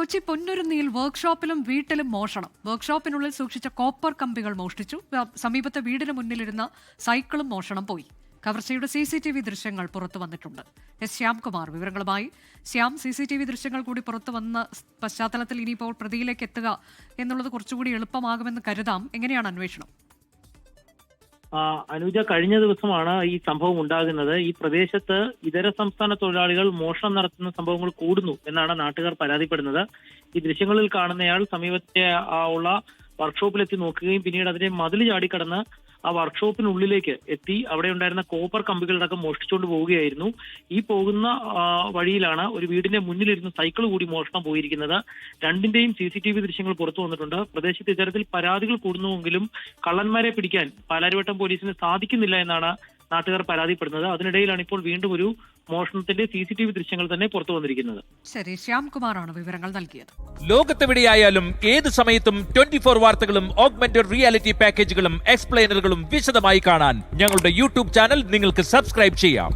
കൊച്ചി പൊന്നുരുന്നിയിൽ വർക്ക്ഷോപ്പിലും വീട്ടിലും മോഷണം. വർക്ക്ഷോപ്പിനുള്ളിൽ സൂക്ഷിച്ച കോപ്പർ കമ്പികൾ മോഷ്ടിച്ചു. സമീപത്തെ വീടിന് മുന്നിലിരുന്ന സൈക്കിളും മോഷണം പോയി. കവർച്ചയുടെ CCTV ദൃശ്യങ്ങൾ പുറത്തു വന്നിട്ടുണ്ട്. എസ് ശ്യാംകുമാർ വിവരങ്ങളുമായി. ശ്യാം, CCTV ദൃശ്യങ്ങൾ കൂടി പുറത്തു വന്ന പശ്ചാത്തലത്തിൽ ഇനിയിപ്പോൾ പ്രതിയിലേക്ക് എത്തുക എന്നുള്ളത് കുറച്ചുകൂടി എളുപ്പമാകുമെന്ന് കരുതാം. എങ്ങനെയാണ് അന്വേഷണം? അനുജ, കഴിഞ്ഞ ദിവസമാണ് ഈ സംഭവം ഉണ്ടാകുന്നത്. ഈ പ്രദേശത്ത് ഇതര സംസ്ഥാന തൊഴിലാളികൾ മോഷണം നടത്തുന്ന സംഭവങ്ങൾ കൂടുന്നു എന്നാണ് നാട്ടുകാർ പരാതിപ്പെടുന്നത്. ഈ ദൃശ്യങ്ങളിൽ കാണുന്നയാൾ സമീപത്തെ ഉള്ള വർക്ക്ഷോപ്പിലെത്തി നോക്കുകയും പിന്നീട് അതിനെ മതിൽ ചാടിക്കടന്ന് ആ വർക്ക്ഷോപ്പിനുള്ളിലേക്ക് എത്തി അവിടെ ഉണ്ടായിരുന്ന കോപ്പർ കമ്പികളടക്കം മോഷ്ടിച്ചുകൊണ്ട് പോവുകയായിരുന്നു. ഈ പോകുന്ന വഴിയിലാണ് ഒരു വീടിന്റെ മുന്നിലിരുന്ന് സൈക്കിൾ കൂടി മോഷണം പോയിരിക്കുന്നത്. രണ്ടിന്റെയും CCTV ദൃശ്യങ്ങൾ പുറത്തു വന്നിട്ടുണ്ട്. പ്രദേശത്ത് ഇത്തരത്തിൽ പരാതികൾ കൂടുന്നുവെങ്കിലും കള്ളന്മാരെ പിടിക്കാൻ പാലാരിവട്ടം പോലീസിന് സാധിക്കുന്നില്ല എന്നാണ് നാട്ടുകാർ പരാതിപ്പെടുന്നത്. അതിനിടയിലാണ് ഇപ്പോൾ വീണ്ടും ഒരു മോഷണത്തിന്റെ CCTV ദൃശ്യങ്ങൾ തന്നെ പുറത്തു വന്നിരിക്കുന്നത്. ശരി, ശ്യാംകുമാറാണ് വിവരങ്ങൾ നൽകിയത്. ലോകത്തെവിടെയായാലും ഏത് സമയത്തും 24 വാർത്തകളും ഓഗ്മെന്റഡ് റിയാലിറ്റി പാക്കേജുകളും എക്സ്പ്ലെയിനറുകളും വിശദമായി കാണാൻ ഞങ്ങളുടെ YouTube ചാനൽ നിങ്ങൾക്ക് സബ്സ്ക്രൈബ് ചെയ്യാം.